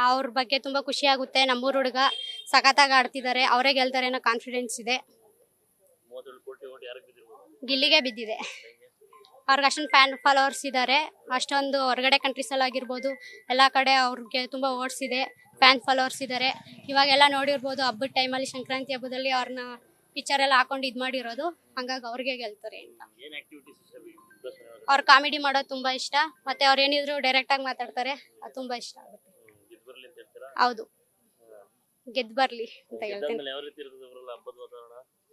ಅವ್ರ ಬಗ್ಗೆ ತುಂಬಾ ಖುಷಿ ಆಗುತ್ತೆ. ನಮ್ಮೂರ್ ಹುಡುಗ ಸಖತ್ತಾಗಿ ಆಡ್ತಿದ್ದಾರೆ, ಅವರೇ ಗೆಲ್ತಾರೆ ಅನ್ನೋ ಕಾನ್ಫಿಡೆನ್ಸ್ ಇದೆ. ಗಿಲ್ಲಿಗೆ ಬಿದ್ದಿದೆ. ಅವ್ರಿಗೆ ಅಷ್ಟೊಂದು ಫ್ಯಾನ್ ಫಾಲೋವರ್ಸ್ ಇದ್ದಾರೆ. ಅಷ್ಟೊಂದು ಹೊರಗಡೆ ಕಂಟ್ರೀಸ್ ಅಲ್ಲಿ ಆಗಿರ್ಬೋದು ಎಲ್ಲ ಕಡೆ ಅವ್ರಿಗೆ ತುಂಬಾ ಓಡ್ಸಿದೆ, ಫ್ಯಾನ್ ಫಾಲೋವರ್ಸ್ ಇದ್ದಾರೆ. ಇವಾಗೆಲ್ಲ ನೋಡಿರ್ಬೋದು ಹಬ್ಬದ ಟೈಮಲ್ಲಿ, ಸಂಕ್ರಾಂತಿ ಹಬ್ಬದಲ್ಲಿ ಅವ್ರನ್ನ ಪಿಕ್ಚರ್ ಎಲ್ಲ ಹಾಕೊಂಡು ಇದ್ ಮಾಡಿರೋದು. ಹಂಗಾಗಿ ಅವ್ರಿಗೆ ಗೆಲ್ತಾರೆ ಅಂತ. ಅವ್ರ ಕಾಮಿಡಿ ಮಾಡೋದು ತುಂಬಾ ಇಷ್ಟ. ಮತ್ತೆ ಅವ್ರು ಏನಿದ್ರು ಡೈರೆಕ್ಟ್ ಆಗಿ ಮಾತಾಡ್ತಾರೆ, ಅದು ತುಂಬಾ ಇಷ್ಟ ಆಗುತ್ತೆ. ಹೌದು, ಗೆದ್ದು ಬರ್ಲಿ ಅಂತ ಹೇಳ್ತೀನಿ.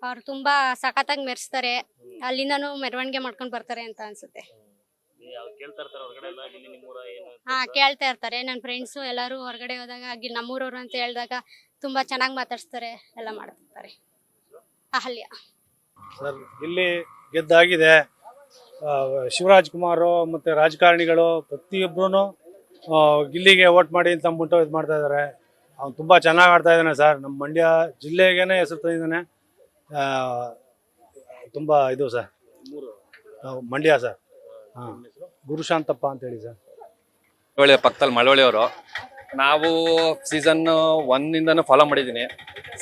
ಅವ್ರು ತುಂಬಾ ಸಖತ್ತಾಗಿ ಮೆರೆಸ್ತಾರೆ. ಅಲ್ಲಿಂದನೂ ಮೆರವಣಿಗೆ ಮಾಡ್ಕೊಂಡು ಬರ್ತಾರೆ ಅಂತ ಅನ್ಸುತ್ತೆ. ಹಾ, ಕೇಳ್ತಾ ಇರ್ತಾರೆ. ನನ್ನ ಫ್ರೆಂಡ್ಸು ಎಲ್ಲರೂ ಹೊರಗಡೆ ಹೋದಾಗ ನಮ್ಮೂರವ್ರು ಅಂತ ಹೇಳಿದಾಗ ತುಂಬಾ ಚೆನ್ನಾಗಿ ಮಾತಾಡ್ಸ್ತಾರೆ, ಎಲ್ಲ ಮಾಡ್ತಿರ್ತಾರೆ. ಅಹಲ್ಯ ಸರ್, ಇಲ್ಲಿ ಗೆದ್ದಾಗಿದೆ. ಶಿವರಾಜ್ ಕುಮಾರ್ ಮತ್ತು ರಾಜಕಾರಣಿಗಳು ಪ್ರತಿಯೊಬ್ಬರೂ ಗಿಲ್ಲಿಗೆ ವೋಟ್ ಮಾಡಿ ಅಂತ ಅಂದ್ಬಿಟ್ಟು ಇದು ಮಾಡ್ತಾ ಇದ್ದಾರೆ. ಅವ್ನು ತುಂಬ ಚೆನ್ನಾಗಿ ಆಡ್ತಾ ಇದ್ದಾನೆ ಸರ್. ನಮ್ಮ ಮಂಡ್ಯ ಜಿಲ್ಲೆಗೇ ಹೆಸರು ತಂದಿದ್ದಾನೆ. ತುಂಬ ಇದು ಸರ್, ಮಂಡ್ಯ ಸರ್. ಹಾಂ, ಗುರುಶಾಂತಪ್ಪ ಅಂತೇಳಿ ಸರ್. ಮಳವಳ್ಳಿ ಪಕ್ಕದಲ್ಲಿ ಮಳವಳ್ಳಿಯವರು. ನಾವು ಸೀಸನ್ 1 ಫಾಲೋ ಮಾಡಿದ್ದೀನಿ.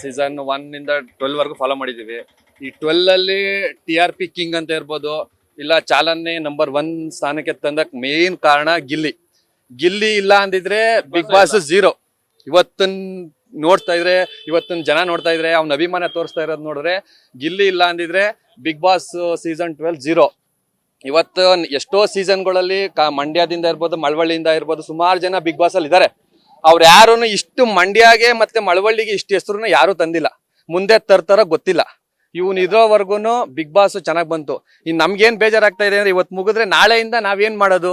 ಸೀಸನ್ 1 12 ಫಾಲೋ ಮಾಡಿದ್ದೀವಿ. ಈ 12 TRP ಕಿಂಗ್ ಅಂತ ಇರ್ಬೋದು, ಇಲ್ಲ ಚಾಲನೆ ನಂಬರ್ 1 ಸ್ಥಾನಕ್ಕೆ ತಂದಕ್ಕೆ ಮೇನ್ ಕಾರಣ ಗಿಲ್ಲಿ. ಗಿಲ್ಲಿ ಇಲ್ಲ ಅಂದಿದ್ರೆ ಬಿಗ್ ಬಾಸ್ 0. ಇವತ್ತಿನ ನೋಡ್ತಾ ಇದ್ರೆ, ಇವತ್ತಿನ ಜನ ನೋಡ್ತಾ ಇದ್ರೆ, ಅವ್ನ ಅಭಿಮಾನ ತೋರಿಸ್ತಾ ಇರೋದು ನೋಡಿದ್ರೆ, ಗಿಲ್ಲಿ ಇಲ್ಲ ಅಂದಿದ್ರೆ ಬಿಗ್ ಬಾಸ್ ಸೀಸನ್ 12 0. ಇವತ್ತು ಎಷ್ಟೋ ಸೀಸನ್ಗಳಲ್ಲಿ ಮಂಡ್ಯದಿಂದ ಇರ್ಬೋದು, ಮಳವಳ್ಳಿಯಿಂದ ಇರ್ಬೋದು, ಸುಮಾರು ಜನ ಬಿಗ್ ಬಾಸ್ ಅಲ್ಲಿ ಇದ್ದಾರೆ. ಅವ್ರು ಯಾರು ಇಷ್ಟು ಮಂಡ್ಯಗೆ ಮತ್ತೆ ಮಳವಳ್ಳಿಗೆ ಇಷ್ಟು ಹೆಸರನ್ನ ಯಾರು ತಂದಿಲ್ಲ, ಮುಂದೆ ತರ್ತಾರ ಗೊತ್ತಿಲ್ಲ. ಇವ್ನು ಇದ್ರೋವರ್ಗುನು ಬಿಗ್ ಬಾಸ್ ಚೆನ್ನಾಗಿ ಬಂತು. ಇನ್ನು ನಮ್ಗೇನ್ ಬೇಜಾರಾಗ್ತಾ ಇದೆ ಅಂದ್ರೆ, ಇವತ್ತು ಮುಗಿದ್ರೆ ನಾಳೆಯಿಂದ ನಾವೇನ್ ಮಾಡೋದು,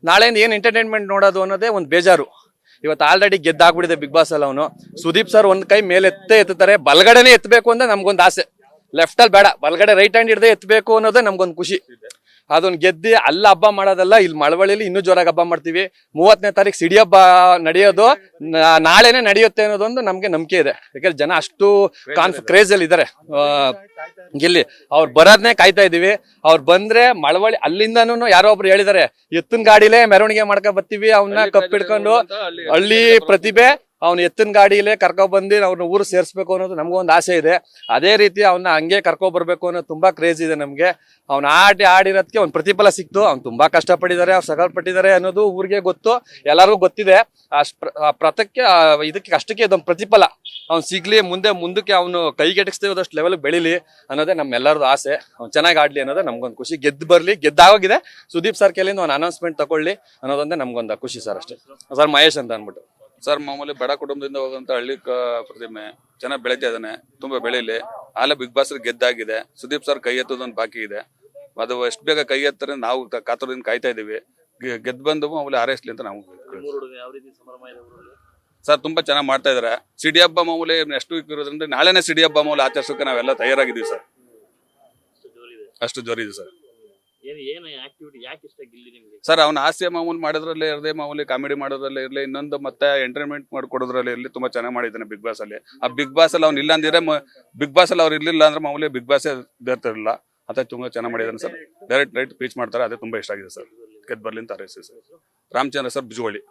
ನಾಳೆಯಿಂದ ಏನ್ ಎಂಟರ್ಟೈನ್ಮೆಂಟ್ ನೋಡೋದು ಅನ್ನೋದೇ ಒಂದು ಬೇಜಾರು. ಇವತ್ತು ಆಲ್ರೆಡಿ ಗೆದ್ದಾಗ್ಬಿಟ್ಟಿದೆ ಬಿಗ್ ಬಾಸ್ ಅಲ್ಲಿ ಅವನು. ಸುದೀಪ್ ಸರ್ ಒಂದ್ ಕೈ ಮೇಲೆ ಎತ್ತುತ್ತಾರೆ, ಬಲಗಡೆನೆ ಎತ್ತಬೇಕು ಅಂತ ನಮ್ಗೊಂದು ಆಸೆ. ಲೆಫ್ಟ್ ಅಲ್ಲಿ ಬೇಡ, ಬಲಗಡೆ ರೈಟ್ ಹ್ಯಾಂಡ್ ಹಿಡ್ದೆ ಎತ್ತಬೇಕು ಅನ್ನೋದೇ ನಮ್ಗೊಂದು ಖುಷಿ. ಅದನ್ನ ಗೆದ್ದಿ ಅಲ್ಲ ಹಬ್ಬ ಮಾಡೋದಲ್ಲ, ಇಲ್ಲಿ ಮಳವಳ್ಳಿಲಿ ಇನ್ನೂ ಜೋರಾಗಿ ಹಬ್ಬ ಮಾಡ್ತೀವಿ. 30ನೇ ತಾರೀಕು ಸಿಡಿ ಹಬ್ಬ ನಡೆಯೋದು, ನಾಳೆನೆ ನಡೆಯುತ್ತೆ ಅನ್ನೋದೊಂದು ನಮ್ಗೆ ನಂಬಿಕೆ ಇದೆ. ಯಾಕಂದ್ರೆ ಜನ ಅಷ್ಟು ಕ್ರೇಜ್ ಅಲ್ಲಿ ಇದಾರೆ ಗಿಲ್ಲಿ. ಅವ್ರು ಬರೋದನ್ನೇ ಕಾಯ್ತಾ ಇದೀವಿ. ಅವ್ರು ಬಂದ್ರೆ ಮಳವಳ್ಳಿ ಅಲ್ಲಿಂದನೂ ಯಾರೋ ಒಬ್ರು ಹೇಳಿದಾರೆ, ಎತ್ತಿನ ಗಾಡಿಲೇ ಮೆರವಣಿಗೆ ಮಾಡ್ಕೊಂಡ್ ಬರ್ತೀವಿ, ಅವನ್ನ ಕಪ್ಪಿಡ್ಕೊಂಡು. ಹಳ್ಳಿ ಪ್ರತಿಭೆ ಅವ್ನು ಎತ್ತಿನ ಗಾಡಿಲೇ ಕರ್ಕೊಂಡ್ ಬಂದು ಅವ್ನ ಊರು ಸೇರ್ಸ್ಬೇಕು ಅನ್ನೋದು ನಮ್ಗೊಂದು ಆಸೆ ಇದೆ. ಅದೇ ರೀತಿ ಅವನ್ನ ಹಂಗೆ ಕರ್ಕೊಂಡ್ ಬರ್ಬೇಕು ಅನ್ನೋದು ತುಂಬಾ ಕ್ರೇಜ್ ಇದೆ ನಮ್ಗೆ. ಅವ್ನ ಆಡಿರೋದಕ್ಕೆ ಅವ್ನ ಪ್ರತಿಫಲ ಸಿಕ್ತು. ಅವ್ನು ತುಂಬಾ ಕಷ್ಟಪಟ್ಟಿದ್ದಾರೆ, ಅವ್ರು ಸಗಲ್ಪಟ್ಟಿದ್ದಾರೆ ಅನ್ನೋದು ಊರಿಗೆ ಗೊತ್ತು, ಎಲ್ಲರಿಗೂ ಗೊತ್ತಿದೆ. ಪ್ರತಕ್ಕೆ ಇದಕ್ಕೆ ಕಷ್ಟಕ್ಕೆ ಇದೊಂದು ಪ್ರತಿಫಲ ಅವ್ನು ಸಿಗ್ಲಿ, ಮುಂದಕ್ಕೆ ಅವನು ಕೈಗೆಟಕ್ಸ್ತಿರೋದಷ್ಟು ಲೆವೆಲ್ ಬೆಳಿಲಿ ಅನ್ನೋದೇ ನಮ್ಮೆಲ್ಲರದು ಆಸೆ. ಅವ್ನು ಚೆನ್ನಾಗಿ ಆಡ್ಲಿ ಅನ್ನೋದೇ ನಮ್ಗೊಂದು ಖುಷಿ. ಗೆದ್ದು ಬರ್ಲಿ, ಗೆದ್ದಾಗೋಗಿದೆ. ಸುದೀಪ್ ಸರ್ ಕೈಲಿಂದ ಒಂದು ಅನೌನ್ಸ್ಮೆಂಟ್ ತಗೊಳ್ಳಿ ಅನ್ನೋದೊಂದೇ ನಮ್ಗೊಂದು ಖುಷಿ ಸರ್, ಅಷ್ಟೇ ಸರ್. ಮಹೇಶ್ ಅಂತ ಅಂದ್ಬಿಟ್ಟು ಸರ್, ಮಾಮೂಲಿ ಬಡ ಕುಟುಂಬದಿಂದ ಹೋಗುವಂತ ಹಳ್ಳಿ ಪ್ರತಿಮೆ ಚೆನ್ನಾಗಿ ಬೆಳೀತಾ ಇದ್ದಾನೆ. ತುಂಬಾ ಬೆಳೀಲಿ. ಆಲೆ ಬಿಗ್ ಬಾಸ್ ಗೆದ್ದಾಗಿದೆ. ಸುದೀಪ್ ಸರ್ ಕೈ ಎತ್ತೋದೊಂದು ಬಾಕಿ ಇದೆ. ಅದು ಎಷ್ಟು ಬೇಗ ಕೈ ಎತ್ತಾರೆ ನಾವು ಕಾತರದಿಂದ ಕಾಯ್ತಾ ಇದೀವಿ. ಗೆದ್ದು ಬಂದು ಮಾಮೂಲಿ ಹಾರೈಸ್ಲಿ ಅಂತ ನಾವು ಸರ್. ತುಂಬಾ ಚೆನ್ನಾಗಿ ಮಾಡ್ತಾ ಇದಾರೆ. ಸಿಡಿ ಹಬ್ಬ ಮಾಮೂಲಿ ಎಷ್ಟು ಇರೋದ್ರಿಂದ ನಾಳೆನೇ ಸಿಡಿ ಹಬ್ಬ ಮಾಮೂಲಿ ಆಚರಿಸೋಕೆ ನಾವೆಲ್ಲ ತಯಾರಾಗಿದ್ದೀವಿ ಸರ್. ಅಷ್ಟು ಜೋರಿದೆ ಸರ್. ಸರ್, ಅವ್ನ ಹಾಸ್ಯ ಮಾಮೂಲಿ ಮಾಡೋದ್ರಲ್ಲೇ ಇರದೆ, ಮಾಮೂಲಿ ಕಾಮಿಡಿ ಮಾಡೋದ್ರಲ್ಲೇ ಇರಲಿ, ಇನ್ನೊಂದು ಮತ್ತೆ ಎಂಟರ್ಟೈನ್ಮೆಂಟ್ ಮಾಡ್ಕೊಡೋದ್ರಲ್ಲಿ ಇರಲಿ, ತುಂಬಾ ಚೆನ್ನಾಗಿ ಮಾಡಿದ್ದಾನೆ ಬಿಗ್ ಬಾಸ್ ಅಲ್ಲಿ. ಆ ಬಿಗ್ ಬಾಸ್ ಅಲ್ಲಿ ಅವ್ನು ಇಲ್ಲ ಅಂದಿದ್ರೆ, ಬಿಗ್ ಬಾಸ್ ಅಲ್ಲಿ ಅವ್ರು ಇರ್ಲಿಲ್ಲ ಅಂದ್ರೆ ಮಾಮೂಲಿ ಬಿಗ್ ಬಾಸ್ ಇರ್ತಿರಲಿಲ್ಲ. ಅದೇ ತುಂಬಾ ಚೆನ್ನಾಗಿ ಮಾಡಿದ್ದಾನೆ ಸರ್. ಡೈರೆಕ್ಟ್ ರೈಟ್ ಪೀಚ್ ಮಾಡ್ತಾರೆ, ಅದೇ ತುಂಬಾ ಇಷ್ಟ ಆಗಿದೆ ಸರ್. ಗೆದ್ದು ಬರ್ಲಿ ಅಂತ ಹಾರೈಸಿ ಸರ್. ರಾಮಚಂದ್ರ ಸರ್, ಬಿಜುವಳ್ಳಿ.